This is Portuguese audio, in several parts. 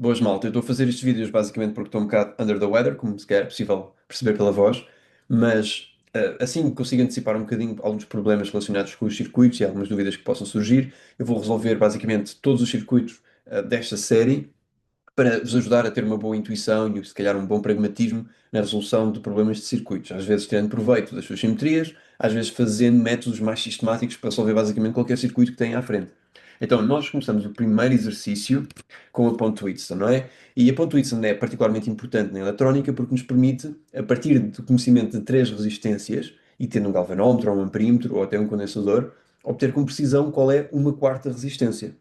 Boas, malta. Eu estou a fazer estes vídeos basicamente porque estou um bocado under the weather, como se calhar é possível perceber pela voz, mas assim que consigo antecipar um bocadinho alguns problemas relacionados com os circuitos e algumas dúvidas que possam surgir, eu vou resolver basicamente todos os circuitos desta série para vos ajudar a ter uma boa intuição e se calhar um bom pragmatismo na resolução de problemas de circuitos. Às vezes tirando proveito das suas simetrias, às vezes fazendo métodos mais sistemáticos para resolver basicamente qualquer circuito que tenha à frente. Então, nós começamos o primeiro exercício com a ponte Whitson, não é? E a ponte Whitson é particularmente importante na eletrónica porque nos permite, a partir do conhecimento de três resistências, e tendo um galvanómetro, ou um amperímetro, ou até um condensador, obter com precisão qual é uma quarta resistência,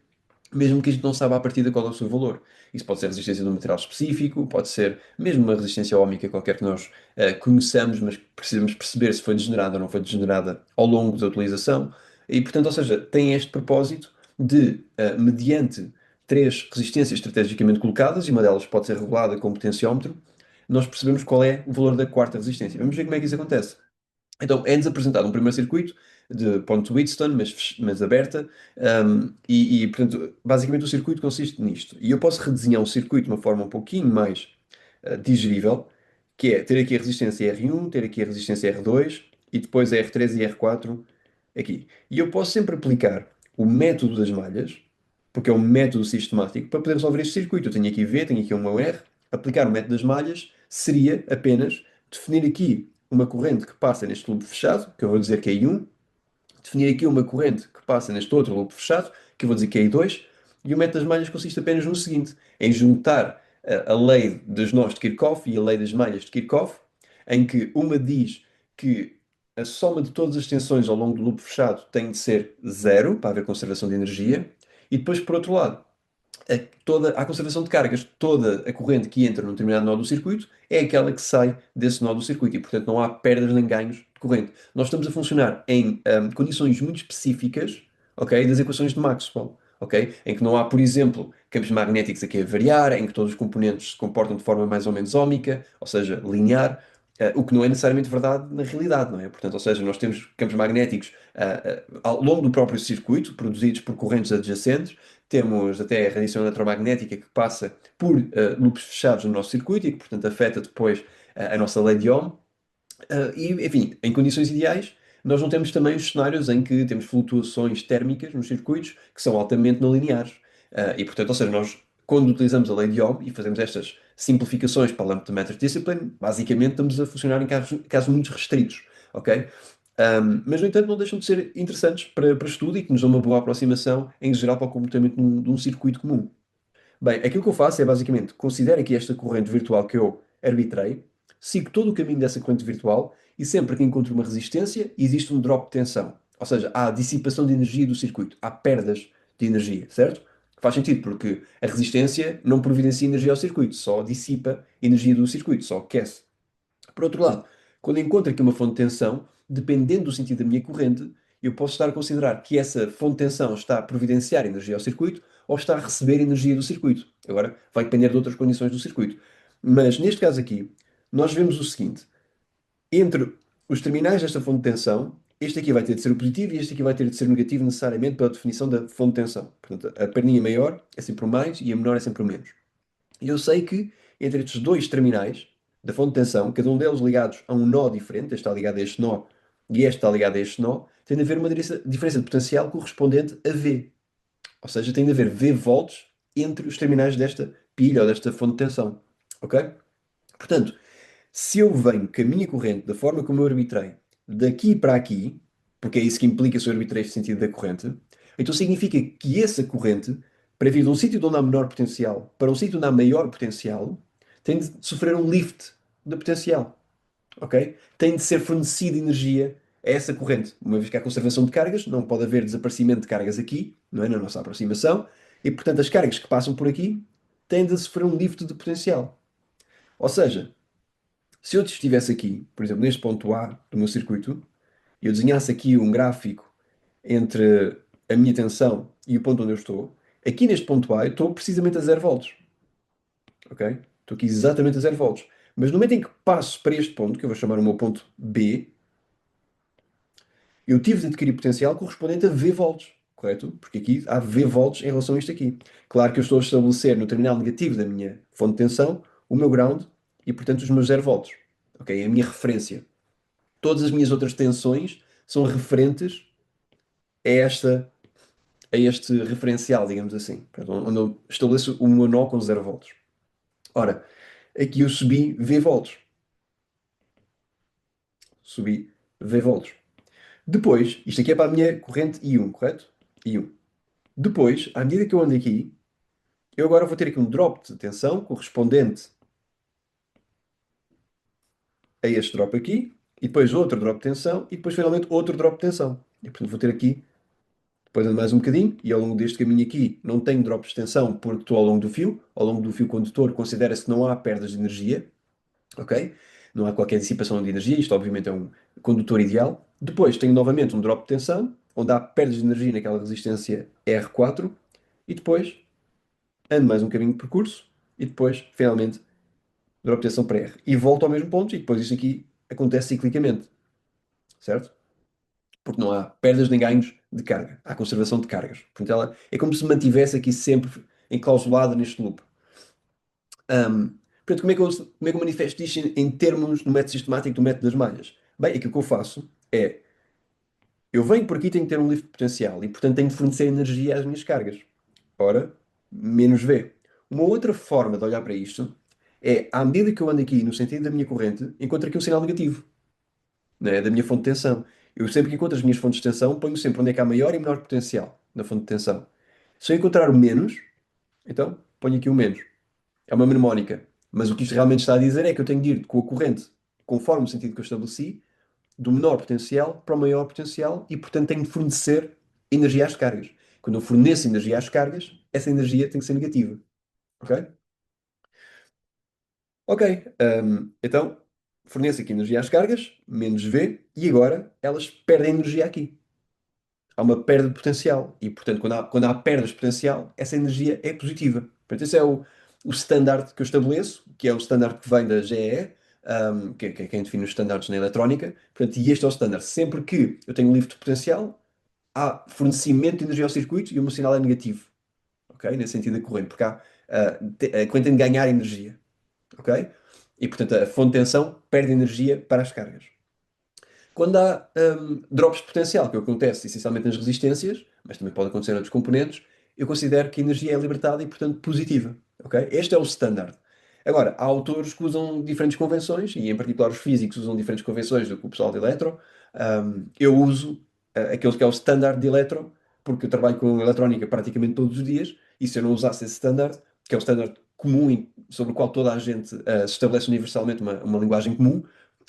mesmo que a gente não saiba à partida qual é o seu valor. Isso pode ser a resistência de um material específico, pode ser mesmo uma resistência óhmica qualquer que nós conheçamos, mas precisamos perceber se foi degenerada ou não foi degenerada ao longo da utilização. E, portanto, ou seja, tem este propósito de, mediante três resistências estrategicamente colocadas, e uma delas pode ser regulada com potenciómetro, nós percebemos qual é o valor da quarta resistência. Vamos ver como é que isso acontece. Então, é-nos apresentado um primeiro circuito de ponto Wheatstone, mas aberta, portanto, basicamente o circuito consiste nisto. E eu posso redesenhar o circuito de uma forma um pouquinho mais digerível, que é ter aqui a resistência R1, ter aqui a resistência R2, e depois a R3 e R4 aqui. E eu posso sempre aplicar o método das malhas, porque é um método sistemático, para poder resolver este circuito. Eu tenho aqui V, tenho aqui uma R. Aplicar o método das malhas seria apenas definir aqui uma corrente que passa neste loop fechado, que eu vou dizer que é I1, definir aqui uma corrente que passa neste outro loop fechado, que eu vou dizer que é I2, e o método das malhas consiste apenas no seguinte, em juntar a lei dos nós de Kirchhoff e a lei das malhas de Kirchhoff, em que uma diz que a soma de todas as tensões ao longo do loop fechado tem de ser zero, para haver conservação de energia, e depois, por outro lado, a conservação de cargas, toda a corrente que entra num determinado nó do circuito é aquela que sai desse nó do circuito e, portanto, não há perdas nem ganhos de corrente. Nós estamos a funcionar em condições muito específicas, ok, das equações de Maxwell, ok, em que não há, por exemplo, campos magnéticos aqui a variar, em que todos os componentes se comportam de forma mais ou menos óhmica, ou seja, linear. O que não é necessariamente verdade na realidade, não é? Portanto, ou seja, nós temos campos magnéticos ao longo do próprio circuito, produzidos por correntes adjacentes, temos até a radiação eletromagnética que passa por loops fechados no nosso circuito e que, portanto, afeta depois a nossa lei de Ohm. Enfim, em condições ideais, nós não temos também os cenários em que temos flutuações térmicas nos circuitos que são altamente não lineares. Portanto, ou seja, nós, quando utilizamos a lei de Ohm e fazemos estas simplificações para a Lambda Matter Discipline, basicamente estamos a funcionar em casos muito restritos, ok? Mas, no entanto, não deixam de ser interessantes para estudo e que nos dão uma boa aproximação, em geral, para o comportamento de um circuito comum. Bem, aquilo que eu faço é basicamente considero aqui esta corrente virtual que eu arbitrei, sigo todo o caminho dessa corrente virtual e sempre que encontro uma resistência, existe um drop de tensão. Ou seja, há dissipação de energia do circuito, há perdas de energia, certo? Faz sentido porque a resistência não providencia energia ao circuito, só dissipa energia do circuito, só aquece. Por outro lado, quando encontro aqui uma fonte de tensão, dependendo do sentido da minha corrente, eu posso estar a considerar que essa fonte de tensão está a providenciar energia ao circuito ou está a receber energia do circuito. Agora, vai depender de outras condições do circuito. Mas neste caso aqui, nós vemos o seguinte: entre os terminais desta fonte de tensão, este aqui vai ter de ser o positivo e este aqui vai ter de ser o negativo necessariamente pela definição da fonte de tensão. Portanto, a perninha maior é sempre o mais e a menor é sempre o menos. E eu sei que entre estes dois terminais da fonte de tensão, cada um deles ligados a um nó diferente, este está ligado a este nó e este está ligado a este nó, tem de haver uma diferença de potencial correspondente a V. Ou seja, tem de haver V volts entre os terminais desta pilha ou desta fonte de tensão. Ok? Portanto, se eu venho com a minha corrente da forma como eu arbitrei, daqui para aqui, porque é isso que implica se eu arbitrei este sentido da corrente, então significa que essa corrente, para vir de um sítio onde há menor potencial para um sítio onde há maior potencial, tem de sofrer um lift da potencial. Ok? Tem de ser fornecida energia a essa corrente. Uma vez que há conservação de cargas, não pode haver desaparecimento de cargas aqui, não é? Na nossa aproximação, e portanto as cargas que passam por aqui têm de sofrer um lift de potencial. Ou seja, se eu estivesse aqui, por exemplo, neste ponto A do meu circuito, e eu desenhasse aqui um gráfico entre a minha tensão e o ponto onde eu estou, aqui neste ponto A eu estou precisamente a 0 volts, ok? Estou aqui exatamente a 0 volts. Mas no momento em que passo para este ponto, que eu vou chamar o meu ponto B, eu tive de adquirir potencial correspondente a V volts, correto? Porque aqui há V volts em relação a isto aqui. Claro que eu estou a estabelecer no terminal negativo da minha fonte de tensão o meu ground e, portanto, os meus 0 volts. Ok? É a minha referência. Todas as minhas outras tensões são referentes a a este referencial, digamos assim. Portanto, onde eu estabeleço o meu nó com 0 volts. Ora, aqui eu subi V volts. Subi V volts. Depois, isto aqui é para a minha corrente I1, correto? I1. Depois, à medida que eu ando aqui, eu agora vou ter aqui um drop de tensão correspondente a este drop aqui, e depois outro drop de tensão, e depois finalmente outro drop de tensão. E portanto vou ter aqui, depois ando mais um bocadinho, e ao longo deste caminho aqui não tenho drops de tensão porque estou ao longo do fio. Ao longo do fio condutor considera-se que não há perdas de energia, ok? Não há qualquer dissipação de energia, isto obviamente é um condutor ideal. Depois tenho novamente um drop de tensão, onde há perdas de energia naquela resistência R4, e depois ando mais um caminho de percurso, e depois finalmente drop de tensão para R. E volto ao mesmo ponto, e depois isto aqui acontece ciclicamente, certo? Porque não há perdas nem ganhos de carga, há conservação de cargas. Portanto, ela é como se mantivesse aqui sempre enclausulada neste loop. Portanto, como é que eu manifesto isto em termos do método sistemático do método das malhas? Bem, aquilo que eu faço é, eu venho por aqui e tenho que ter um livre potencial e, portanto, tenho que fornecer energia às minhas cargas. Ora, menos V. Uma outra forma de olhar para isto é, à medida que eu ando aqui no sentido da minha corrente, encontro aqui um sinal negativo, né, da minha fonte de tensão. Eu sempre que encontro as minhas fontes de tensão, ponho sempre onde é que há maior e menor potencial na fonte de tensão. Se eu encontrar o menos, então ponho aqui o menos. É uma mnemónica. Mas o que isto realmente está a dizer é que eu tenho de ir com a corrente, conforme o sentido que eu estabeleci, do menor potencial para o maior potencial e, portanto, tenho de fornecer energia às cargas. Quando eu forneço energia às cargas, essa energia tem que ser negativa. Ok? Ok. Então, forneço aqui energia às cargas, menos V, e agora elas perdem energia aqui. Há uma perda de potencial. E, portanto, quando há perdas de potencial, essa energia é positiva. Portanto, esse é o standard que eu estabeleço, que é o standard que vem da GE, que é quem define os standards na eletrónica. Portanto, e este é o standard. Sempre que eu tenho um livre de potencial, há fornecimento de energia ao circuito e o meu sinal é negativo. Ok? Nesse sentido da corrente, porque a corrente tem de ganhar energia. Ok? E, portanto, a fonte de tensão perde energia para as cargas. Quando há drops de potencial, que acontece essencialmente nas resistências, mas também pode acontecer em outros componentes, eu considero que a energia é libertada e, portanto, positiva. Ok? Este é o standard. Agora, há autores que usam diferentes convenções, e em particular os físicos usam diferentes convenções do que o pessoal de eletro. Eu uso aquele que é o standard de eletro, porque eu trabalho com eletrónica praticamente todos os dias, e se eu não usasse esse standard, que é o standard comum sobre o qual toda a gente se estabelece universalmente uma linguagem comum,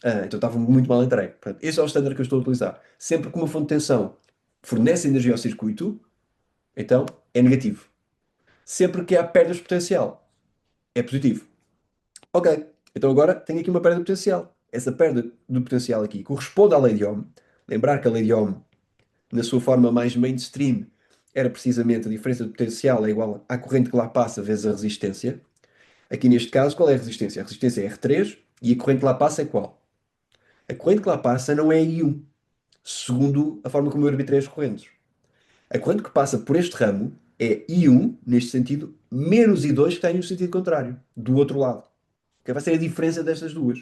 então estava muito mal entregue. Portanto, esse é o standard que eu estou a utilizar. Sempre que uma fonte de tensão fornece energia ao circuito, então é negativo. Sempre que há perdas de potencial, é positivo. Ok, então agora tenho aqui uma perda de potencial. Essa perda de potencial aqui corresponde à lei de Ohm. Lembrar que a lei de Ohm, na sua forma mais mainstream, era precisamente a diferença de potencial é igual à corrente que lá passa vezes a resistência. Aqui neste caso, qual é a resistência? A resistência é R3 e a corrente que lá passa é qual? A corrente que lá passa não é I1, segundo a forma como eu arbitrei as correntes. A corrente que passa por este ramo é I1, neste sentido, menos I2 que está no sentido contrário, do outro lado. Que vai ser a diferença destas duas.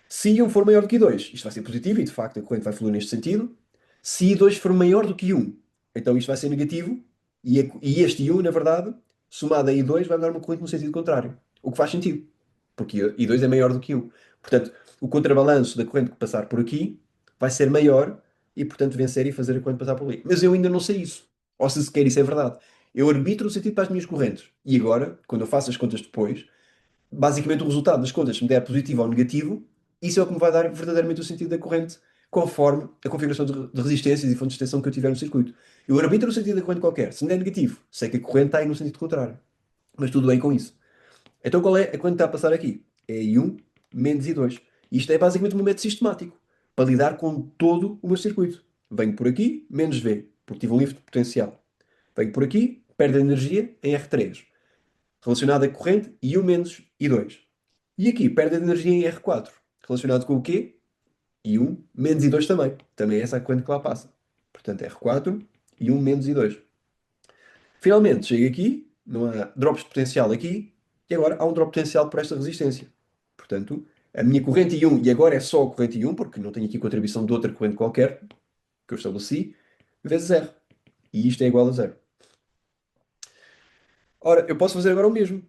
Se I1 for maior do que I2, isto vai ser positivo e de facto a corrente vai fluir neste sentido. Se I2 for maior do que I1, então isto vai ser negativo e este I1, na verdade, somado a I2, vai dar uma corrente no sentido contrário. O que faz sentido, porque I2 é maior do que I1. Portanto, o contrabalanço da corrente que passar por aqui vai ser maior e, portanto, vencer e fazer a corrente passar por ali. Mas eu ainda não sei isso. Ou se sequer isso é verdade. Eu arbitro o sentido para as minhas correntes. E agora, quando eu faço as contas depois, basicamente o resultado das contas, se me der positivo ou negativo, isso é o que me vai dar verdadeiramente o sentido da corrente, conforme a configuração de resistências e fontes de tensão que eu tiver no circuito. Eu arbitro o sentido da corrente qualquer. Se me der negativo, sei que a corrente está aí no sentido contrário. Mas tudo bem com isso. Então qual é a corrente que está a passar aqui? É I1 menos I2. Isto é basicamente um método sistemático para lidar com todo o meu circuito. Venho por aqui, menos V, porque tive um livre de potencial. Venho por aqui, perde energia em R3 relacionado à corrente, e o menos I2. E aqui, perda de energia em R4, relacionado com o quê? I1 menos I2 também. Também é essa a corrente que lá passa. Portanto, R4, e um menos I2. Finalmente, chego aqui, não há drops de potencial aqui, e agora há um drop potencial por esta resistência. Portanto, a minha corrente I1, e agora é só a corrente I1, porque não tenho aqui contribuição de outra corrente qualquer, que eu estabeleci, vezes zero. E isto é igual a zero. Ora, eu posso fazer agora o mesmo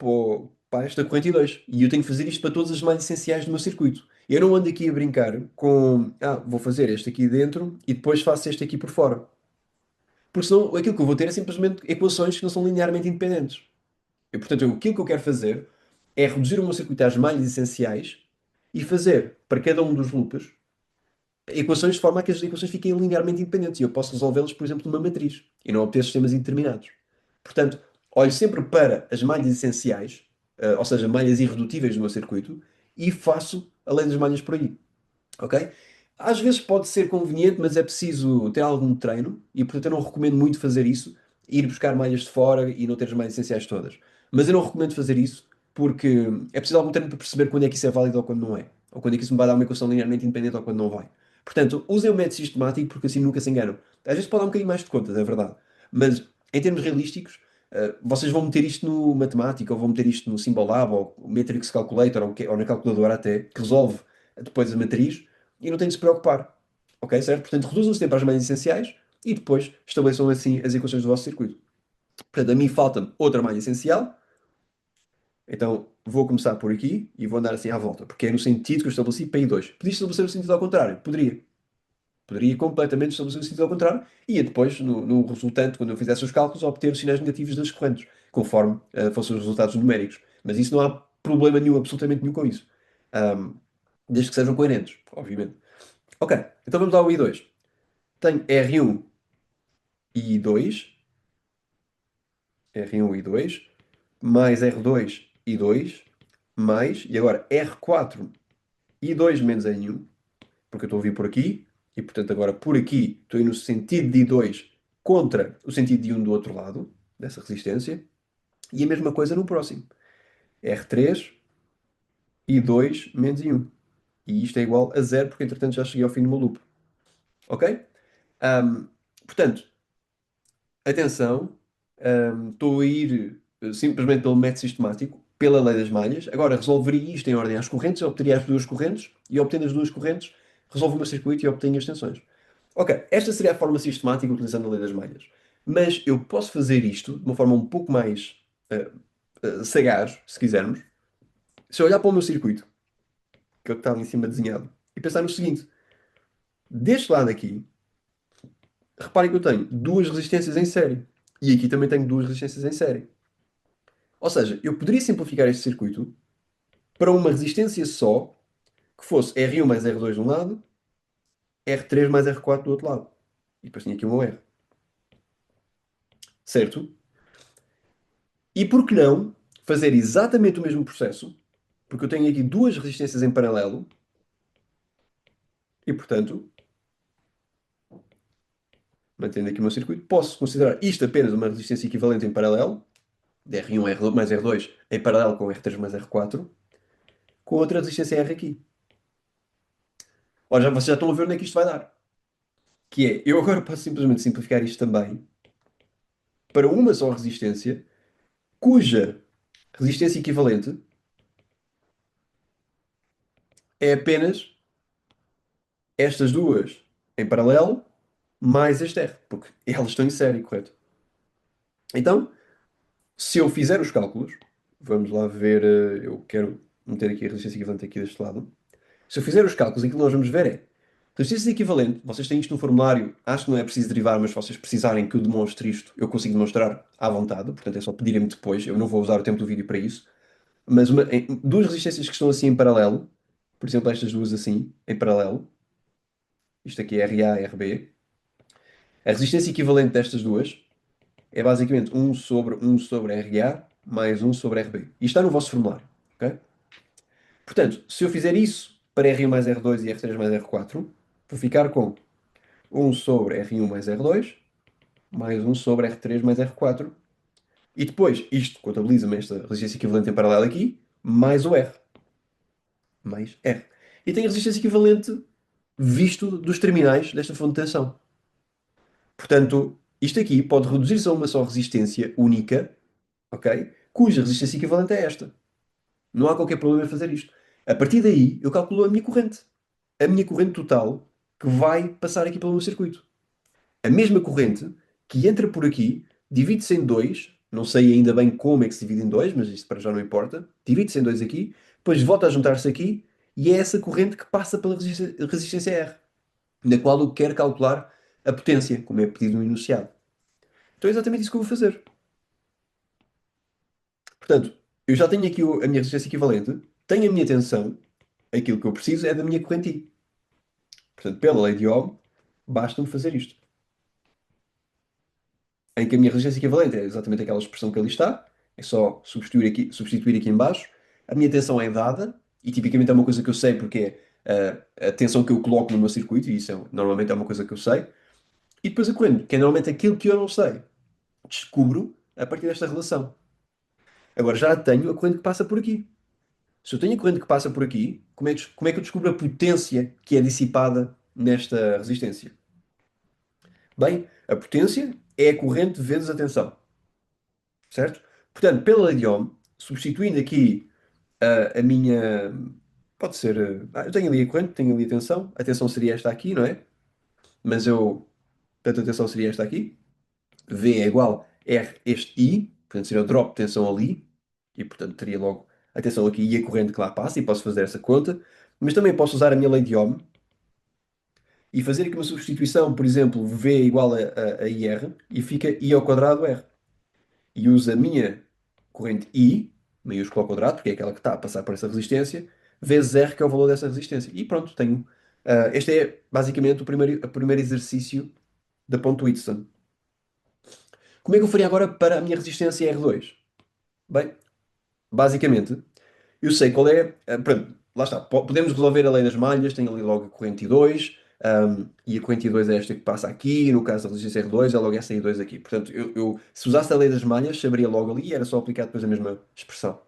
para esta corrente I2. E eu tenho que fazer isto para todas as malhas essenciais do meu circuito. Eu não ando aqui a brincar com, vou fazer este aqui dentro e depois faço este aqui por fora. Porque senão aquilo que eu vou ter é simplesmente equações que não são linearmente independentes. E, portanto, aquilo que eu quero fazer é reduzir o meu circuito às malhas essenciais e fazer para cada um dos loops equações de forma a que as equações fiquem linearmente independentes e eu posso resolvê-las, por exemplo, numa matriz e não obter sistemas indeterminados. Portanto, olho sempre para as malhas essenciais, ou seja, malhas irredutíveis do meu circuito, e faço além das malhas por aí. Ok? Às vezes pode ser conveniente, mas é preciso ter algum treino e, portanto, eu não recomendo muito fazer isso, ir buscar malhas de fora e não ter as malhas essenciais todas. Mas eu não recomendo fazer isso porque é preciso algum treino para perceber quando é que isso é válido ou quando não é. Ou quando é que isso me vai dar uma equação linearmente independente ou quando não vai. Portanto, usem o método sistemático porque assim nunca se enganam. Às vezes pode dar um bocadinho mais de contas, é verdade. Mas em termos realísticos, vocês vão meter isto no matemática ou vão meter isto no Symbolab ou Matrix Calculator ou na calculadora até, que resolve depois a matriz e não têm de se preocupar. Ok, certo? Portanto, reduzam-se sempre às malhas essenciais e depois estabeleçam assim as equações do vosso circuito. Portanto, a mim falta-me outra malha essencial, então vou começar por aqui e vou andar assim à volta, porque é no sentido que eu estabeleci para I2. Podia estabelecer o sentido ao contrário? Poderia. Poderia completamente estabelecer o sentido ao contrário e ia depois, no resultante, quando eu fizesse os cálculos, obter os sinais negativos das correntes, conforme fossem os resultados numéricos. Mas isso não há problema nenhum, absolutamente nenhum com isso. Ahm, Desde que sejam coerentes, obviamente. Ok, então vamos ao I2. Tenho R1 e I2, R1 e I2, mais R2 e I2, mais, e agora R4 e I2 menos N1, porque eu estou a vir por aqui, e portanto agora por aqui estou a ir no sentido de I2 contra o sentido de I1 do outro lado, dessa resistência, e a mesma coisa no próximo. R3 e I2 menos I1. E isto é igual a zero, porque entretanto já cheguei ao fim do meu loop. Ok? Ahm, Portanto, atenção, estou a ir simplesmente pelo método sistemático, pela lei das malhas. Agora resolveria isto em ordem às correntes, obteria as duas correntes e obtendo as duas correntes, resolvo o meu circuito e obtenho as tensões. Ok, esta seria a forma sistemática utilizando a lei das malhas. Mas eu posso fazer isto de uma forma um pouco mais uh, sagaz, se quisermos, se eu olhar para o meu circuito, que é o que estava em cima desenhado, e pensar no seguinte: deste lado aqui, reparem que eu tenho duas resistências em série. E aqui também tenho duas resistências em série. Ou seja, eu poderia simplificar este circuito para uma resistência só, que fosse R1 mais R2 de um lado, R3 mais R4 do outro lado. E depois tinha aqui um R. Certo? E por que não fazer exatamente o mesmo processo? Porque eu tenho aqui duas resistências em paralelo e, portanto, mantendo aqui o meu circuito, posso considerar isto apenas uma resistência equivalente em paralelo, de R1 mais R2 em paralelo com R3 mais R4, com outra resistência R aqui. Ora, vocês já estão a ver onde é que isto vai dar. Que é, eu agora posso simplesmente simplificar isto também para uma só resistência, cuja resistência equivalente é apenas estas duas em paralelo mais este R, porque elas estão em série, correto? Então, se eu fizer os cálculos, vamos lá ver, eu quero meter aqui a resistência equivalente aqui deste lado. Se eu fizer os cálculos, aquilo que nós vamos ver é resistência equivalente, vocês têm isto no formulário, acho que não é preciso derivar, mas se vocês precisarem que eu demonstre isto, eu consigo demonstrar à vontade, portanto é só pedirem-me depois, eu não vou usar o tempo do vídeo para isso. Mas duas resistências que estão assim em paralelo, por exemplo, estas duas assim, em paralelo, isto aqui é RA e RB, a resistência equivalente destas duas é basicamente um sobre RA mais um sobre RB. Isto está no vosso formulário, ok? Portanto, se eu fizer isso para R1 mais R2 e R3 mais R4, vou ficar com um sobre R1 mais R2 mais um sobre R3 mais R4. E depois, isto contabiliza-me esta resistência equivalente em paralelo aqui, mais o R. Mais R. E tenho a resistência equivalente visto dos terminais desta fonte de tensão. Portanto, Isto aqui pode reduzir-se a uma só resistência única, ok? Cuja resistência equivalente é esta. Não há qualquer problema em fazer isto. A partir daí, eu calculo a minha corrente. A minha corrente total que vai passar aqui pelo meu circuito. A mesma corrente que entra por aqui, divide-se em dois. Não sei ainda bem como é que se divide em dois, mas isto para já não importa. Divide-se em dois aqui, depois volta a juntar-se aqui, e é essa corrente que passa pela resistência R, na qual eu quero calcular a potência, como é pedido no enunciado. Então é exatamente isso que eu vou fazer. Portanto, eu já tenho aqui a minha resistência equivalente, tenho a minha tensão, aquilo que eu preciso é da minha corrente I. Portanto, pela lei de Ohm, basta-me fazer isto. Em que a minha resistência equivalente é exatamente aquela expressão que ali está, é só substituir aqui em baixo. A minha tensão é dada, e tipicamente é uma coisa que eu sei porque é a tensão que eu coloco no meu circuito, e isso normalmente é uma coisa que eu sei. E depois a corrente, que é normalmente aquilo que eu não sei, descubro a partir desta relação. Agora já tenho a corrente que passa por aqui. Se eu tenho a corrente que passa por aqui, como é que eu descubro a potência que é dissipada nesta resistência? Bem, a potência é a corrente vezes a tensão, certo? Portanto, pela lei de Ohm, substituindo aqui a minha. Pode ser. Eu tenho ali a corrente, tenho ali a tensão seria esta aqui, não é? Mas eu. Portanto, a tensão seria esta aqui. V é igual a R este I, portanto seria o drop de tensão ali, e portanto teria logo a tensão aqui e a corrente que lá passa, e posso fazer essa conta. Mas também posso usar a minha lei de Ohm e fazer aqui uma substituição, por exemplo, V é igual a IR, e fica I ao quadrado R. E uso a minha corrente I, maiúsculo ao quadrado, porque é aquela que está a passar por essa resistência, vezes R, que é o valor dessa resistência. E pronto, tenho. Este é basicamente o primeiro exercício da ponte Whitson. Como é que eu faria agora para a minha resistência R2? Bem, basicamente, eu sei qual é. Pronto, lá está. Podemos resolver a lei das malhas, tem ali logo a corrente I2, e a corrente I2 é esta que passa aqui, no caso da resistência R2 é logo essa I2 aqui. Portanto, se usasse a lei das malhas, saberia logo ali e era só aplicar depois a mesma expressão.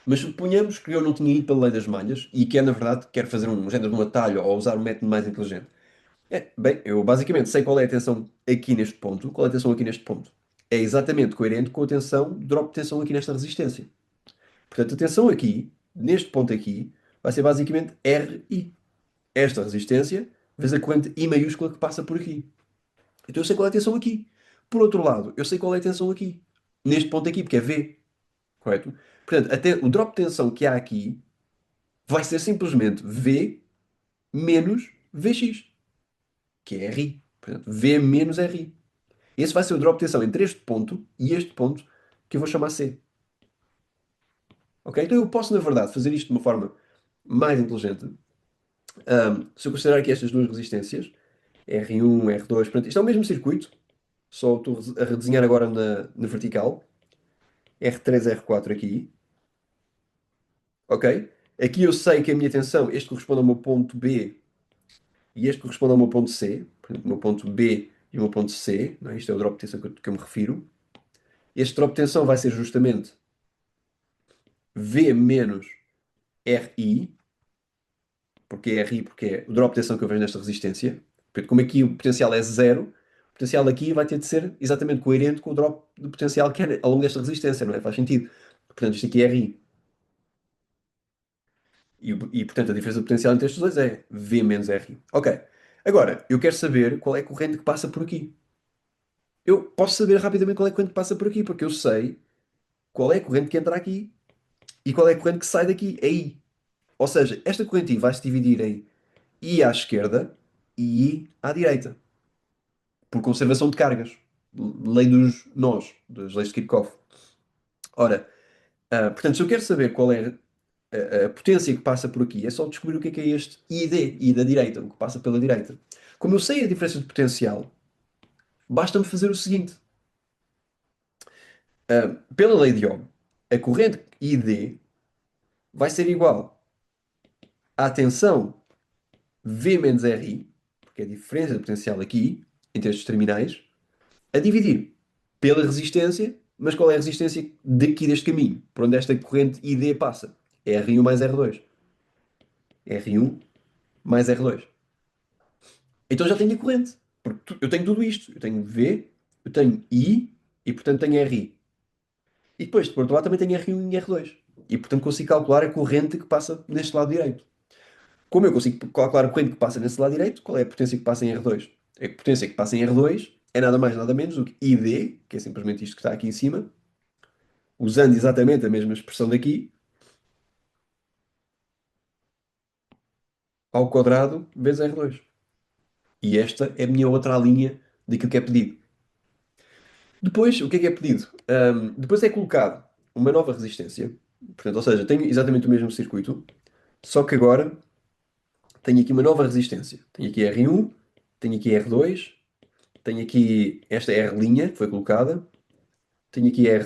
Mas suponhamos que eu não tinha ido pela lei das malhas e que é, na verdade, quero fazer um género de um atalho ou usar um método mais inteligente. Bem, eu basicamente sei qual é a tensão aqui neste ponto, qual é a tensão aqui neste ponto. É exatamente coerente com a tensão, drop de tensão aqui nesta resistência. Portanto, a tensão aqui, neste ponto aqui, vai ser basicamente RI. Esta resistência vezes a corrente I maiúscula que passa por aqui. Então eu sei qual é a tensão aqui. Por outro lado, eu sei qual é a tensão aqui. Neste ponto aqui, porque é V. Correto? Portanto, até o drop de tensão que há aqui vai ser simplesmente V menos Vx, que é RI. Portanto, V menos RI. Esse vai ser o drop de tensão entre este ponto e este ponto, que eu vou chamar C. Ok? Então eu posso, na verdade, fazer isto de uma forma mais inteligente. Se eu considerar aqui estas duas resistências, R1, R2, portanto, isto é o mesmo circuito, só estou a redesenhar agora na vertical. R3, R4 aqui. Ok? Aqui eu sei que a minha tensão, este corresponde ao meu ponto B e este corresponde ao meu ponto C. Portanto, o meu ponto B e o meu ponto C. Não é? Isto é o drop de tensão que eu me refiro. Este drop de tensão vai ser justamente V menos RI, porque é RI, porque é o drop de tensão que eu vejo nesta resistência. Portanto, como aqui o potencial é zero, o potencial aqui vai ter de ser exatamente coerente com o drop de potencial que é ao longo desta resistência, não é? Faz sentido. Portanto, isto aqui é RI. Portanto, a diferença de potencial entre estes dois é V menos RI. Ok. Agora, eu quero saber qual é a corrente que passa por aqui. Eu posso saber rapidamente qual é a corrente que passa por aqui, porque eu sei qual é a corrente que entra aqui e qual é a corrente que sai daqui, é I. Ou seja, esta corrente I vai se dividir em I à esquerda e I à direita, por conservação de cargas. Lei dos nós, das leis de Kirchhoff. Ora, portanto, se eu quero saber qual é a potência que passa por aqui, é só descobrir o que é este ID, I da direita, o que passa pela direita. Como eu sei a diferença de potencial, basta-me fazer o seguinte. Pela lei de Ohm, a corrente ID vai ser igual à tensão V menos RI, porque é a diferença de potencial aqui, entre estes terminais, a dividir pela resistência, mas qual é a resistência daqui deste caminho, por onde esta corrente ID passa? É R1 mais R2. R1 mais R2. Então já tenho a corrente. Porque eu tenho tudo isto. Eu tenho V, eu tenho I e, portanto, tenho RI. E depois, de por outro lado, também tenho R1 e R2. E, portanto, consigo calcular a corrente que passa neste lado direito. Como eu consigo calcular a corrente que passa nesse lado direito, qual é a potência que passa em R2? A potência que passa em R2 é nada mais nada menos do que ID, que é simplesmente isto que está aqui em cima, usando exatamente a mesma expressão daqui, ao quadrado vezes R2. E esta é a minha outra linha daquilo que é pedido. Depois, o que é pedido? Depois é colocado uma nova resistência. Portanto, ou seja, tenho exatamente o mesmo circuito, só que agora tenho aqui uma nova resistência. Tenho aqui R1, tenho aqui R2, tenho aqui esta R' que foi colocada, tenho aqui R.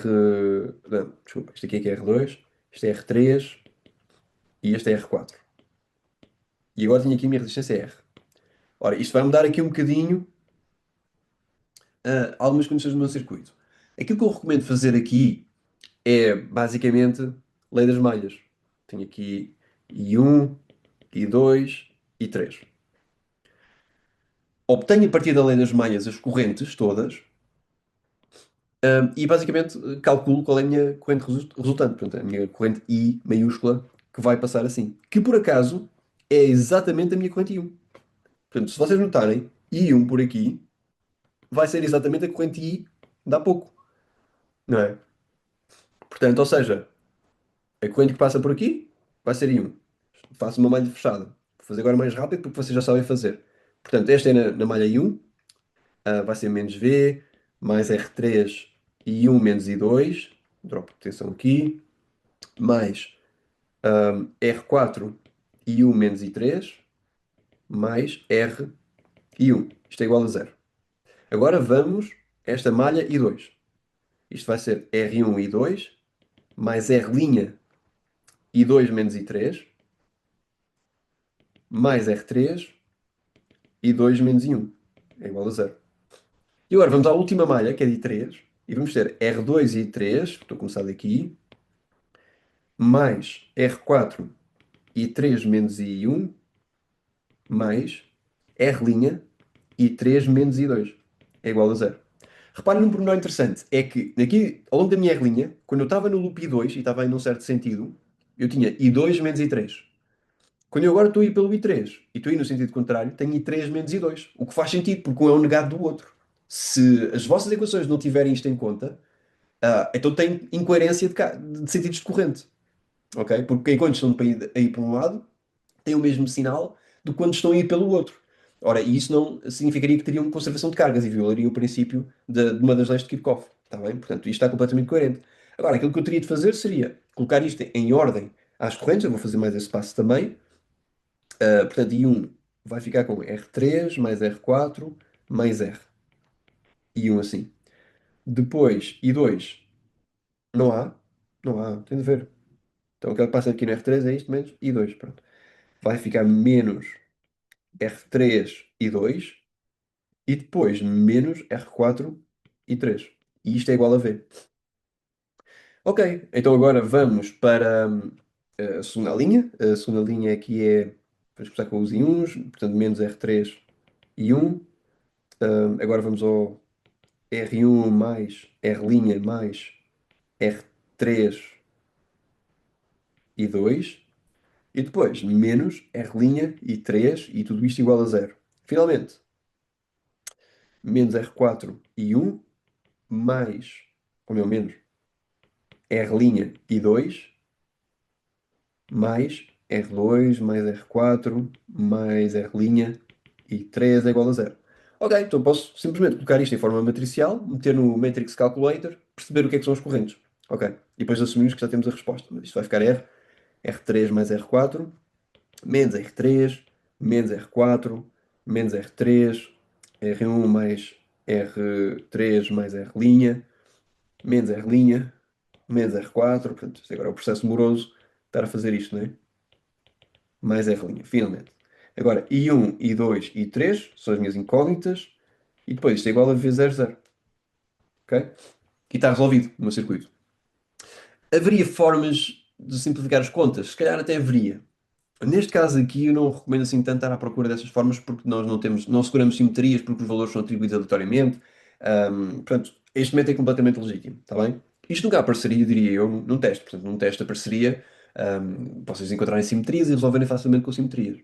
Não, desculpa, este aqui é que é R2, este é R3 e este é R4. E agora tenho aqui a minha resistência R. Ora, isto vai mudar aqui um bocadinho algumas condições do meu circuito. Aquilo que eu recomendo fazer aqui é basicamente lei das malhas. Tenho aqui I1, I2 e 3. Obtenho a partir da lei das malhas as correntes todas, e basicamente calculo qual é a minha corrente resultante. Portanto, a minha corrente I maiúscula que vai passar assim. Que por acaso é exatamente a minha corrente I1. Portanto, se vocês notarem, I1 por aqui vai ser exatamente a corrente I de há pouco. Não é? Portanto, ou seja, a corrente que passa por aqui vai ser I1. Faço uma malha fechada. Vou fazer agora mais rápido porque vocês já sabem fazer. Portanto, esta é na malha I1, vai ser menos V, mais R3 I1 menos I2, drop de tensão aqui, mais R4 I1 menos I3, mais R I1. Isto é igual a zero. Agora vamos a esta malha I2. Isto vai ser R1 I2, mais R' I2 menos I3, mais R3 I2 menos I1. É igual a zero. E agora vamos à última malha, que é de I3, e vamos ter R2 e I3, estou a começar daqui, mais R4 I3 menos I1, mais R' I3 menos I2. É igual a zero. Reparem num pormenor interessante, é que aqui, ao longo da minha R', quando eu estava no loop I2, e estava aí num certo sentido, eu tinha I2 menos I3. Quando eu agora estou a ir pelo I3 e estou a ir no sentido contrário, tenho I3 menos I2. O que faz sentido, porque um é o negado do outro. Se as vossas equações não tiverem isto em conta, então tem incoerência de sentidos de corrente. Ok? Porque enquanto estão a ir para um lado, têm o mesmo sinal do que quando estão a ir pelo outro. Ora, e isso não significaria que teriam conservação de cargas e violaria o princípio de uma das leis de Kirchhoff. Está bem? Portanto, isto está completamente coerente. Agora, aquilo que eu teria de fazer seria colocar isto em ordem às correntes. Eu vou fazer mais esse passo também. Portanto, I1 vai ficar com R3 mais R4 mais R. I1 assim. Depois, I2, não há. Não há, tem de ver. Então, o que é que passa aqui no R3 é isto menos I2. Pronto. Vai ficar menos R3 I2 e depois menos R4 I3. E isto é igual a V. Ok, então agora vamos para a segunda linha. A segunda linha aqui é, vamos começar com os I1s, portanto menos R3 I1. Agora vamos ao R1 mais R' mais R3 I2. E depois menos R' I3 e tudo isto igual a zero. Finalmente, menos R4 I1 mais, ou meu menos, R' I2 mais R2 mais R4 mais R' I3 é igual a zero. Ok, então posso simplesmente colocar isto em forma matricial, meter no Matrix Calculator, perceber o que é que são as correntes. Ok, e depois assumimos que já temos a resposta. Mas isto vai ficar R3 mais R4, menos R3, menos R4, menos R3, R1 mais R3 mais R', menos R', menos R4. Portanto, isto agora é o processo moroso estar a fazer isto, não é? Mais R', finalmente. Agora, I1, I2 e I3 são as minhas incógnitas. E depois isto é igual a V00. Ok? E está resolvido o meu circuito. Haveria formas de simplificar as contas? Se calhar até haveria. Neste caso aqui, eu não recomendo assim tanto estar à procura dessas formas porque nós não temos, não seguramos simetrias porque os valores são atribuídos aleatoriamente. Portanto, este método é completamente legítimo, está bem? Isto nunca apareceria, diria eu, num teste. Portanto, num teste apareceria, vocês encontrarem simetrias e resolverem facilmente com simetrias.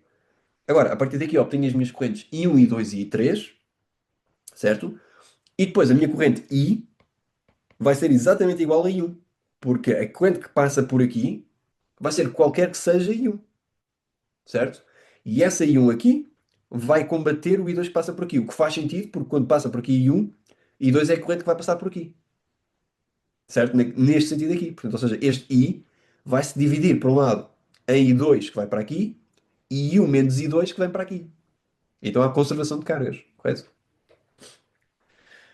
Agora, a partir daqui, obtenho as minhas correntes I1, I2 e I3, certo? E depois a minha corrente I vai ser exatamente igual a I1, porque a corrente que passa por aqui vai ser qualquer que seja I1, certo? E essa I1 aqui vai combater o I2 que passa por aqui, o que faz sentido, porque quando passa por aqui I1, I2 é a corrente que vai passar por aqui, certo? Neste sentido aqui. Portanto, ou seja, este I vai se dividir, por um lado, em I2 que vai para aqui e I1 menos I2 que vem para aqui. Então há conservação de cargas, correto?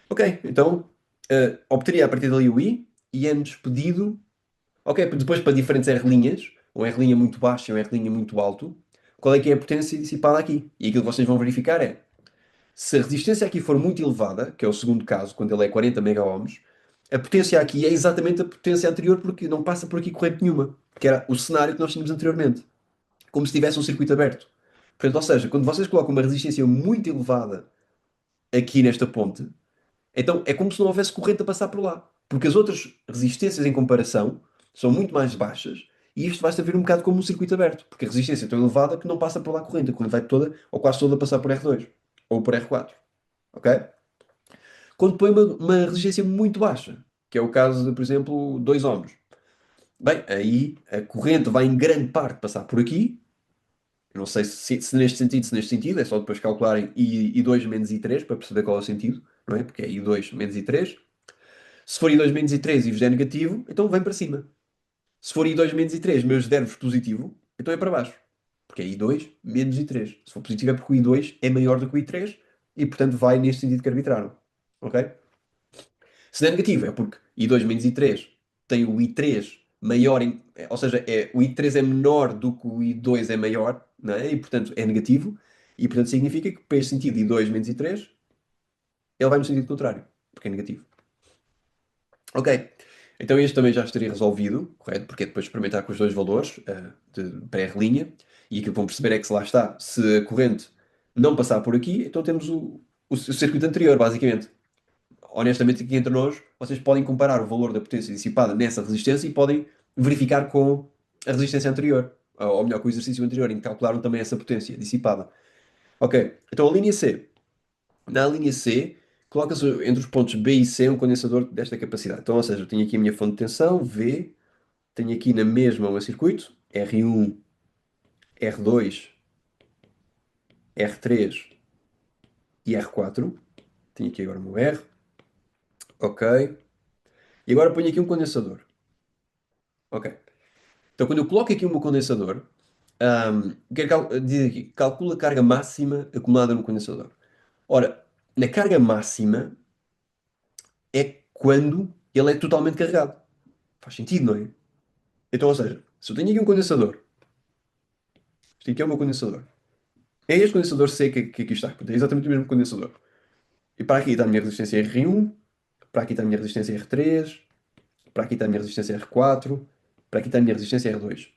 Ok, então obteria a partir dali o I e é-nos pedido. Ok, depois para diferentes R', um R' muito baixo e um R' muito alto, qual é que é a potência dissipada aqui? E aquilo que vocês vão verificar é, se a resistência aqui for muito elevada, que é o segundo caso, quando ele é 40 megaohms, a potência aqui é exatamente a potência anterior porque não passa por aqui corrente nenhuma, que era o cenário que nós tínhamos anteriormente, como se tivesse um circuito aberto. Portanto, ou seja, quando vocês colocam uma resistência muito elevada aqui nesta ponte, então é como se não houvesse corrente a passar por lá. Porque as outras resistências em comparação são muito mais baixas e isto vai-se ver um bocado como um circuito aberto. Porque a resistência é tão elevada que não passa por lá corrente. A corrente vai toda, ou quase toda, a passar por R2 ou por R4. Ok? Quando põe uma resistência muito baixa, que é o caso de, por exemplo, 2 ohms. Bem, aí a corrente vai em grande parte passar por aqui. Eu não sei se neste sentido, se neste sentido, é só depois calcularem I2 menos I3 para perceber qual é o sentido, não é? Porque é I2 menos I3. Se for I2 menos I3 e vos der negativo, então vem para cima. Se for I2 menos I3, mas der-vos positivo, então é para baixo. Porque é I2 menos I3. Se for positivo é porque o I2 é maior do que o I3 e, portanto, vai neste sentido que arbitraram. Ok? Se der negativo é porque I2 menos I3 tem o I3 maior, ou seja, o I3 é menor do que o I2 é maior, não é? E, portanto, é negativo. E, portanto, significa que para este sentido I2 menos I3, ele vai no sentido contrário, porque é negativo. Ok. Então este também já estaria resolvido, correto? Porque é depois experimentar com os dois valores para R', e aquilo que vão perceber é que se lá está, se a corrente não passar por aqui, então temos o circuito anterior, basicamente. Honestamente, aqui entre nós, vocês podem comparar o valor da potência dissipada nessa resistência e podem verificar com a resistência anterior, ou melhor, com o exercício anterior, em que calcularam também essa potência dissipada. Ok, então a linha C. Na linha C, coloca-se entre os pontos B e C um condensador desta capacidade. Então, ou seja, eu tenho aqui a minha fonte de tensão, V, tenho aqui na mesma o meu circuito, R1, R2, R3 e R4. Tenho aqui agora o meu R. Ok. E agora ponho aqui um condensador. Ok. Então, quando eu coloco aqui o meu condensador, diz aqui, calcula a carga máxima acumulada no condensador. Ora, na carga máxima é quando ele é totalmente carregado. Faz sentido, não é? Então, ou seja, se eu tenho aqui um condensador, isto aqui é o meu condensador. É este condensador C que aqui está. Portanto, é exatamente o mesmo condensador. E para aqui está a minha resistência R1, para aqui está a minha resistência R3, para aqui está a minha resistência R4, para aqui está a minha resistência R2.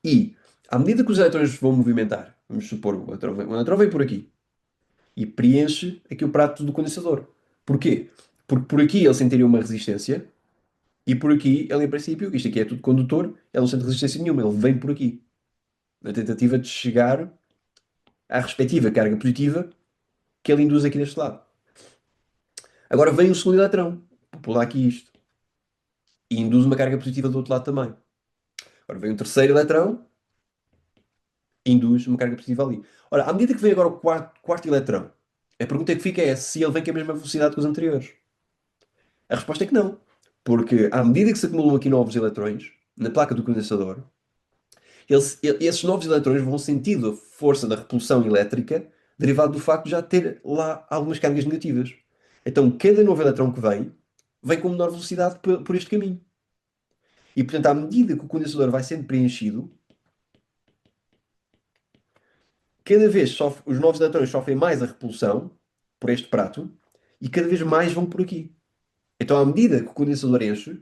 E, à medida que os eletrões vão movimentar, vamos supor, o eletrão vem por aqui e preenche aqui o prato do condensador. Porquê? Porque por aqui ele sentiria uma resistência e por aqui ele, em princípio, isto aqui é tudo condutor, ele não sente resistência nenhuma, ele vem por aqui. Na tentativa de chegar à respectiva carga positiva que ele induz aqui deste lado. Agora vem o segundo eletrão, vou pular aqui isto, e induz uma carga positiva do outro lado também. Agora vem o terceiro eletrão, e induz uma carga positiva ali. Ora, à medida que vem agora o quarto eletrão, a pergunta que fica é se ele vem com a mesma velocidade que os anteriores. A resposta é que não. Porque à medida que se acumulam aqui novos eletrões na placa do condensador, esses novos eletrões vão sentindo a força da repulsão elétrica derivado do facto de já ter lá algumas cargas negativas. Então, cada novo eletrão que vem com menor velocidade por este caminho. E, portanto, à medida que o condensador vai sendo preenchido, cada vez os novos eletrões sofrem mais a repulsão por este prato e cada vez mais vão por aqui. Então, à medida que o condensador enche,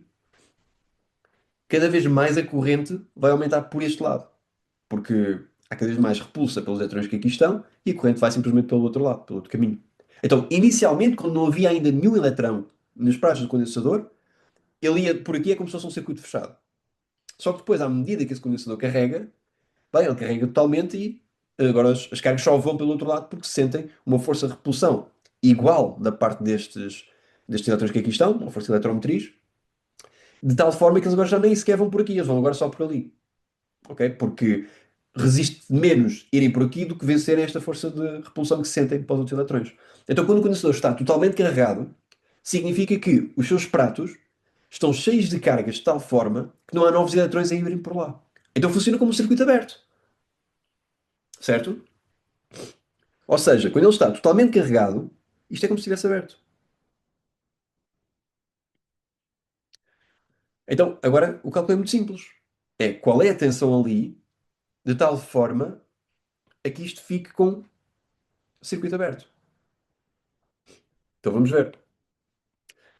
cada vez mais a corrente vai aumentar por este lado. porque há cada vez mais repulsa pelos eletrões que aqui estão e a corrente vai simplesmente pelo outro lado, pelo outro caminho. Então, inicialmente, quando não havia ainda nenhum eletrão nos pratos do condensador, ele ia por aqui, é como se fosse um circuito fechado. Só que depois, à medida que esse condensador carrega, bem, ele carrega totalmente e agora as cargas só vão pelo outro lado porque sentem uma força de repulsão igual da parte destes eletrões que aqui estão, uma força eletromotriz, de tal forma que eles agora já nem sequer vão por aqui, eles vão agora só por ali. Ok? Porque resiste menos irem por aqui do que vencerem esta força de repulsão que sentem para os outros eletrões. Então, quando o condensador está totalmente carregado, significa que os seus pratos estão cheios de cargas de tal forma que não há novos eletrões a irem por lá. Então funciona como um circuito aberto, certo? Ou seja, quando ele está totalmente carregado, isto é como se estivesse aberto. Então, agora o cálculo é muito simples. É qual é a tensão ali, de tal forma a que isto fique com circuito aberto. Então vamos ver.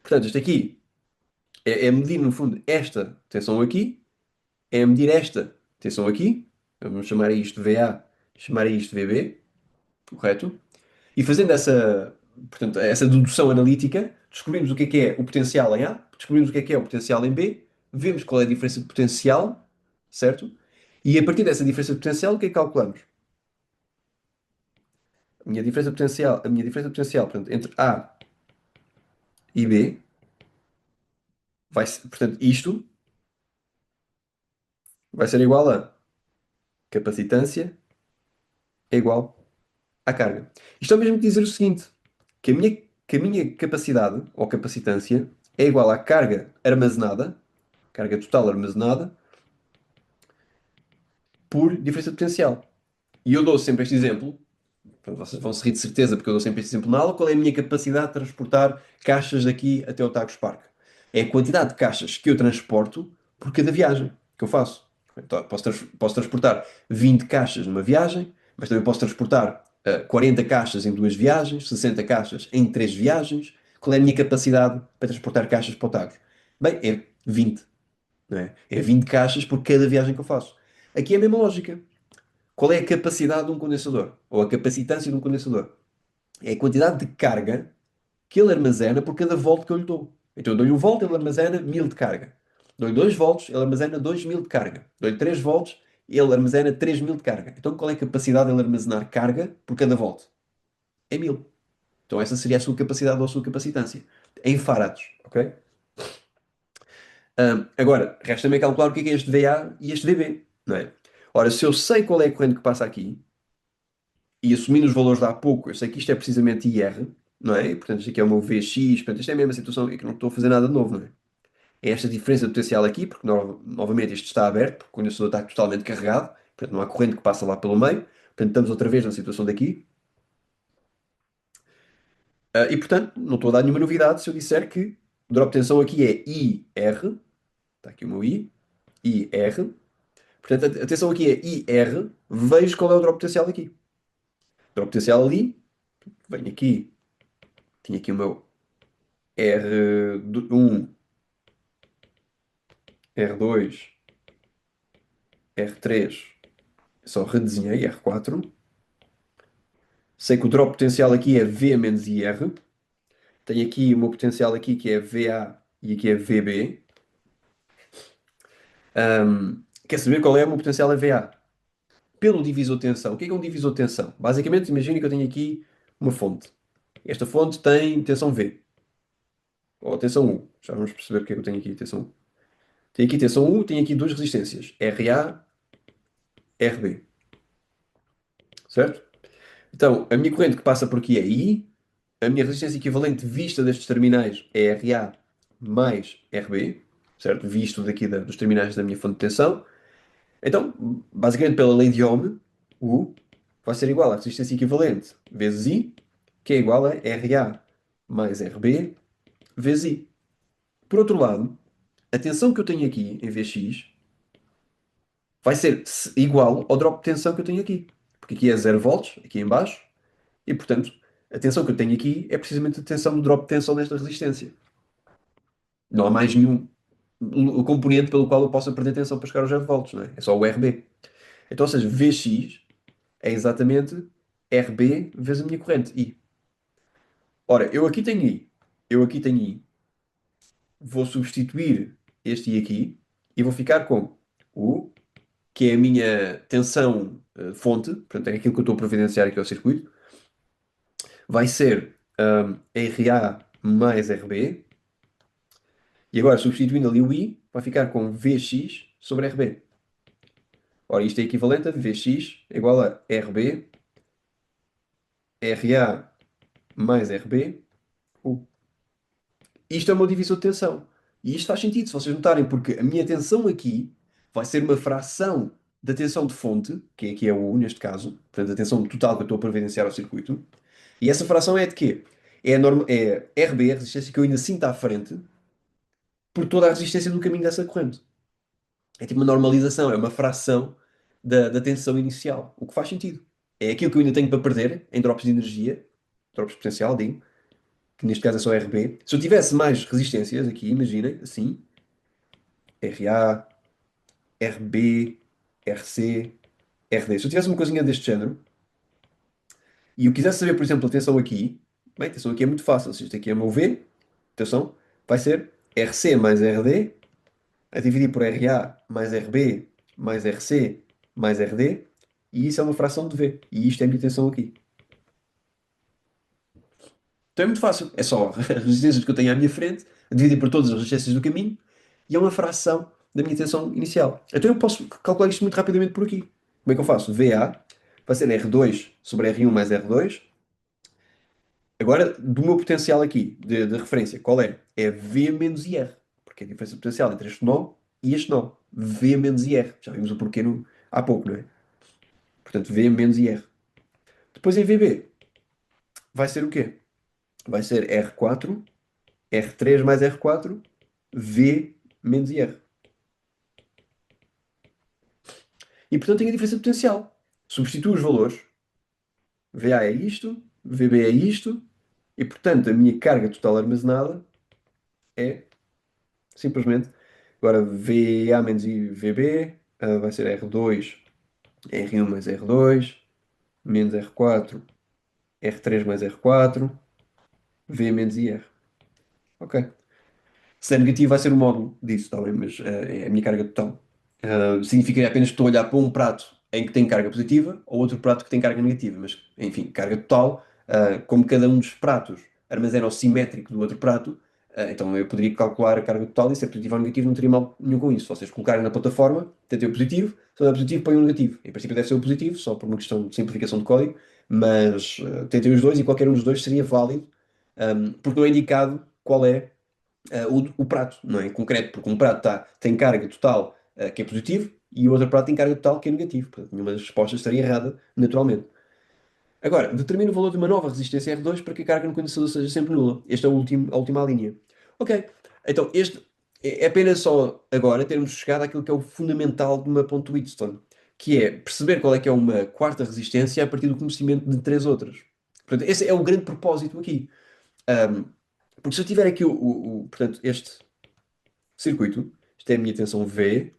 Portanto, isto aqui é medir, no fundo, esta tensão aqui, é medir esta tensão aqui. Vamos chamar a isto VA, chamar a isto VB, correto? E fazendo portanto, essa dedução analítica, descobrimos o que é o potencial em A, descobrimos o que é o potencial em B, vemos qual é a diferença de potencial, certo? E a partir dessa diferença de potencial, o que é que calculamos? A minha diferença de potencial, portanto, entre A e B, portanto, isto vai ser igual a capacitância é igual à carga. Isto é o mesmo que dizer o seguinte, que a minha capacidade, ou capacitância, é igual à carga total armazenada, por diferença de potencial. E eu dou sempre este exemplo, portanto, vocês vão se rir de certeza porque eu dou sempre este exemplo na aula, qual é a minha capacidade de transportar caixas daqui até o Tagus Park? É a quantidade de caixas que eu transporto por cada viagem que eu faço. Então, posso transportar 20 caixas numa viagem, mas também posso transportar 40 caixas em duas viagens, 60 caixas em três viagens. Qual é a minha capacidade para transportar caixas para o Tagus? Bem, é 20, não é? É 20 caixas por cada viagem que eu faço. Aqui é a mesma lógica. Qual é a capacidade de um condensador? Ou a capacitância de um condensador? É a quantidade de carga que ele armazena por cada volta que eu lhe dou. Então eu dou-lhe 1 volt, ele armazena 1000 de carga. Dou-lhe 2 volts, ele armazena 2000 de carga. Dou-lhe 3 volts, ele armazena 3000 de carga. Então qual é a capacidade de ele armazenar carga por cada volta? É 1000. Então essa seria a sua capacidade ou a sua capacitância. Em farads, ok? Agora, resta-me calcular o que é este VA e este VB, não é? Ora, se eu sei qual é a corrente que passa aqui, e assumindo os valores de há pouco, eu sei que isto é precisamente IR, não é? E, portanto, isto aqui é o meu VX, portanto, isto é a mesma situação em que não estou a fazer nada de novo, não é? É esta diferença de potencial aqui, porque novamente isto está aberto, porque o condensador está totalmente carregado, portanto não há corrente que passa lá pelo meio, portanto estamos outra vez na situação daqui. E portanto, não estou a dar nenhuma novidade se eu disser que o drop de tensão aqui é IR, está aqui o meu I, IR, portanto a tensão aqui é IR, vejo qual é o drop potencial aqui. Drop potencial ali, venho aqui, tinha aqui o meu R1, R2, R3, só redesenhei R4. Sei que o drop potencial aqui é V menos IR. Tenho aqui o meu potencial aqui que é VA e aqui é VB. Quer saber qual é o meu potencial em VA? Pelo divisor de tensão. O que é um divisor de tensão? Basicamente, imagine que eu tenho aqui uma fonte. Esta fonte tem tensão V, ou tensão U. Já vamos perceber o que é que eu tenho aqui, tensão U. Tenho aqui tensão U, tenho aqui duas resistências, RA, RB. Certo? Então, a minha corrente que passa por aqui é I, a minha resistência equivalente vista destes terminais é RA mais RB, certo? Visto daqui dos terminais da minha fonte de tensão. Então, basicamente pela lei de Ohm, U vai ser igual à resistência equivalente vezes I, que é igual a RA mais RB vezes I. Por outro lado, a tensão que eu tenho aqui em Vx vai ser igual ao drop de tensão que eu tenho aqui. Porque aqui é 0 volts, aqui em baixo, e portanto, a tensão que eu tenho aqui é precisamente a tensão do drop de tensão desta resistência. Não há mais nenhum o componente pelo qual eu possa perder tensão para chegar aos 0 volts, não é? É só o RB. Então, ou seja, Vx é exatamente RB vezes a minha corrente, I. Ora, eu aqui tenho I, eu aqui tenho I, vou substituir este I aqui e vou ficar com U, que é a minha tensão fonte, portanto é aquilo que eu estou a providenciar aqui ao circuito, vai ser RA mais RB, e agora substituindo ali o I, vai ficar com Vx sobre RB. Ora, isto é equivalente a Vx igual a RB, RA mais RB, U. Isto é uma divisão de tensão. E isto faz sentido, se vocês notarem, porque a minha tensão aqui vai ser uma fração da tensão de fonte, que aqui é o U neste caso, portanto a tensão total que eu estou a providenciar ao circuito. E essa fração é de quê? É RB, a resistência que eu ainda sinto à frente, por toda a resistência do caminho dessa corrente. É tipo uma normalização, é uma fração da tensão inicial, o que faz sentido. É aquilo que eu ainda tenho para perder em drops de energia, drops de potencial, digo, que neste caso é só RB. Se eu tivesse mais resistências aqui, imaginem, assim, RA, RB, RC, RD. Se eu tivesse uma coisinha deste género e eu quisesse saber, por exemplo, a tensão aqui, bem, a tensão aqui é muito fácil. Se isto aqui é o meu V, atenção, vai ser RC mais RD a dividir por RA mais RB mais RC mais RD, e isso é uma fração de V. E isto é a minha tensão aqui. Então é muito fácil. É só as resistências que eu tenho à minha frente, dividir por todas as resistências do caminho, e é uma fração da minha tensão inicial. Então eu posso calcular isto muito rapidamente por aqui. Como é que eu faço? VA vai ser R2 sobre R1 mais R2. Agora, do meu potencial aqui, de referência, qual é? É V menos IR. Porque é a diferença de potencial entre este nó e este nó. V menos IR. Já vimos o porquê há pouco, não é? Portanto, V menos IR. Depois em VB, vai ser o quê? Vai ser R4, R3 mais R4, V menos IR. E portanto tem a diferença de potencial. Substituo os valores. VA é isto, VB é isto, e portanto a minha carga total armazenada é simplesmente. Agora VA menos VB vai ser R2, R1 mais R2, menos R4, R3 mais R4, V menos IR. Ok. Se é negativo, vai ser o módulo disso, está bem? Mas é a minha carga total. Significa apenas que estou a olhar para um prato em que tem carga positiva ou outro prato que tem carga negativa. Mas, enfim, carga total, como cada um dos pratos armazena o simétrico do outro prato, então eu poderia calcular a carga total e se é positivo ou negativo, não teria mal nenhum com isso. Se vocês colocarem na plataforma, tentem o positivo, se não é positivo, põem o negativo. Em princípio deve ser o positivo, só por uma questão de simplificação de código, mas tentem os dois e qualquer um dos dois seria válido, porque não é indicado qual é o prato, não é? Em concreto, porque um prato tem carga total que é positivo e o outro prato tem carga total que é negativo. Portanto, nenhuma das respostas estaria errada, naturalmente. Agora, determina o valor de uma nova resistência R2 para que a carga no condensador seja sempre nula. Esta é a última linha. Ok, então este é apenas só agora termos chegado àquilo que é o fundamental de uma ponto Wheatstone, que é perceber qual é que é uma quarta resistência a partir do conhecimento de três outras. Portanto, esse é o grande propósito aqui. Um, porque se eu tiver aqui portanto, este circuito, isto é a minha tensão V,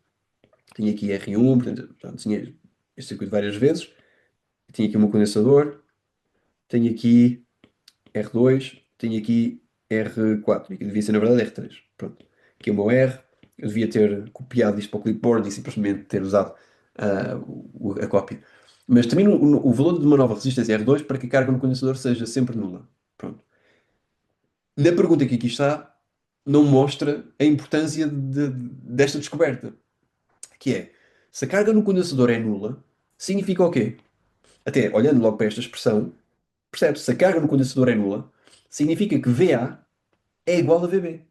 tinha aqui R1, portanto, já tinha este circuito várias vezes, tinha aqui o meu condensador, tenho aqui R2, tenho aqui R4, aqui devia ser na verdade R3, pronto. Aqui é o meu R, eu devia ter copiado isto para o clipboard e simplesmente ter usado a cópia. Mas também o valor de uma nova resistência R2 para que a carga no condensador seja sempre nula. Pronto. Na pergunta que aqui está, não mostra a importância desta descoberta. Que é, se a carga no condensador é nula, significa o quê? Até olhando logo para esta expressão, percebe-se, se a carga no condensador é nula, significa que VA é igual a VB.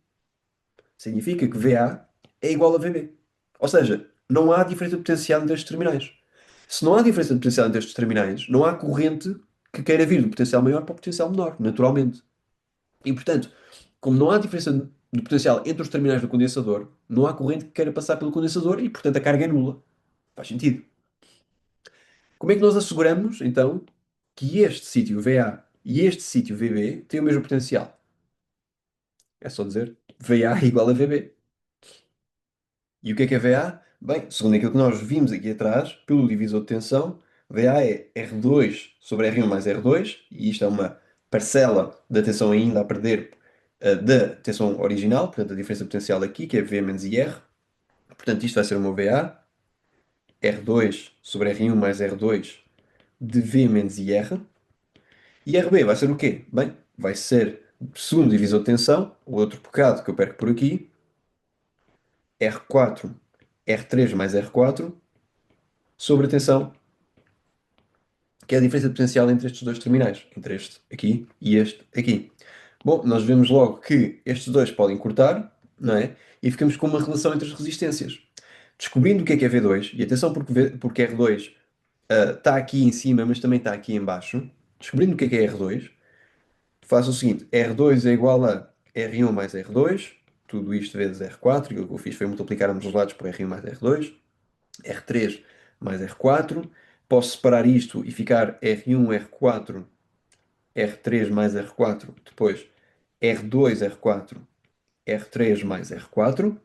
Significa que VA é igual a VB. Ou seja, não há diferença de potencial entre estes terminais. Se não há diferença de potencial entre estes terminais, não há corrente que queira vir do potencial maior para o potencial menor, naturalmente. E portanto, como não há diferença de potencial entre os terminais do condensador, não há corrente que queira passar pelo condensador e portanto a carga é nula. Faz sentido. Como é que nós asseguramos, então, que este sítio VA e este sítio VB têm o mesmo potencial? É só dizer VA igual a VB. E o que é VA? Bem, segundo aquilo que nós vimos aqui atrás, pelo divisor de tensão, VA é R2 sobre R1 mais R2, e isto é uma parcela da tensão ainda a perder da tensão original, portanto a diferença potencial aqui, que é V menos IR. Portanto, isto vai ser o meu VA, R2 sobre R1 mais R2 de V menos IR. E RB vai ser o quê? Bem, vai ser, segundo divisor de tensão, o outro bocado que eu perco por aqui, R4, R3 mais R4, sobre a tensão, que é a diferença potencial entre estes dois terminais, entre este aqui e este aqui. Bom, nós vemos logo que estes dois podem cortar, não é? E ficamos com uma relação entre as resistências. Descobrindo o que é V2, e atenção porque R2 está aqui em cima, mas também está aqui em baixo. Descobrindo o que é R2, faço o seguinte: R2 é igual a R1 mais R2, tudo isto vezes R4, e o que eu fiz foi multiplicar ambos os lados por R1 mais R2, R3 mais R4. Posso separar isto e ficar R1, R4, R3 mais R4, depois R2, R4, R3 mais R4.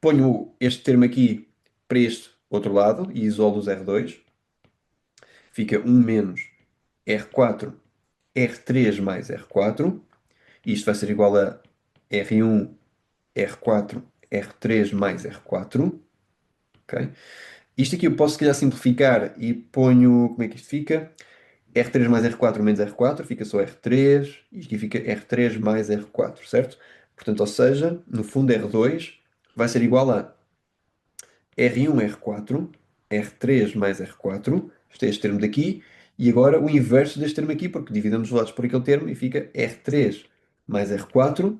Ponho este termo aqui para este outro lado e isolo os R2. Fica 1 menos R4, R3 mais R4. Isto vai ser igual a R1, R4, R3 mais R4. Ok? Isto aqui eu posso, se calhar, simplificar e ponho. Como é que isto fica? R3 mais R4 menos R4, fica só R3. E isto aqui fica R3 mais R4, certo? Portanto, ou seja, no fundo, R2 vai ser igual a R1, R4, R3 mais R4. Este é este termo daqui. E agora o inverso deste termo aqui, porque dividimos os lados por aquele termo e fica R3 mais R4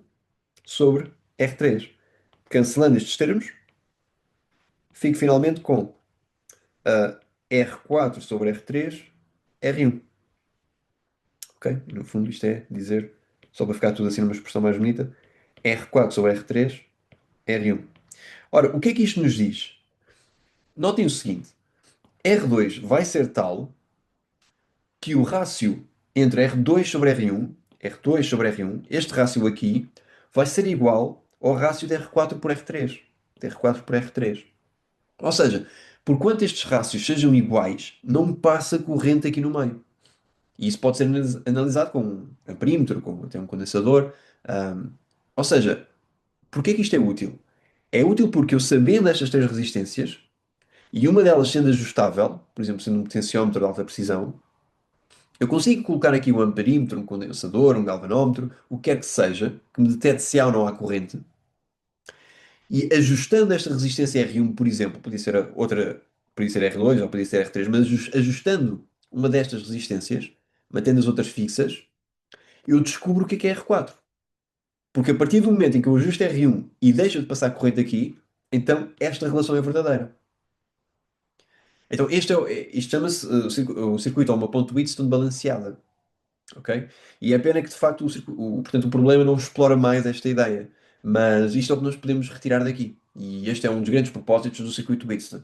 sobre R3. Cancelando estes termos, fico finalmente com R4 sobre R3, R1. Ok? No fundo, isto é dizer, só para ficar tudo assim numa expressão mais bonita, R4 sobre R3, R1. Ora, o que é que isto nos diz? Notem o seguinte: R2 vai ser tal que o rácio entre R2 sobre R1, R2 sobre R1, este rácio aqui, vai ser igual ao rácio de R4 por R3. De R4 por R3. Ou seja, porquanto estes rácios sejam iguais, não passa corrente aqui no meio. E isso pode ser analisado com um amperímetro, com até um condensador. ahm, ou seja, porquê que isto é útil? É útil porque eu sabendo estas três resistências, e uma delas sendo ajustável, por exemplo, sendo um potenciómetro de alta precisão, eu consigo colocar aqui um amperímetro, um condensador, um galvanómetro, o que quer que seja, que me detecte se há ou não há corrente, e ajustando esta resistência R1, por exemplo, podia ser outra, podia ser R2 ou podia ser R3, mas ajustando uma destas resistências, mantendo as outras fixas, eu descubro o que é R4. Porque a partir do momento em que eu ajusto R1 e deixo de passar corrente aqui, então esta relação é verdadeira. Então isto chama-se o circuito ou uma ponte Wheatstone balanceada. Ok? E é pena que de facto portanto, o problema não explora mais esta ideia. Mas isto é o que nós podemos retirar daqui. E este é um dos grandes propósitos do circuito Wheatstone.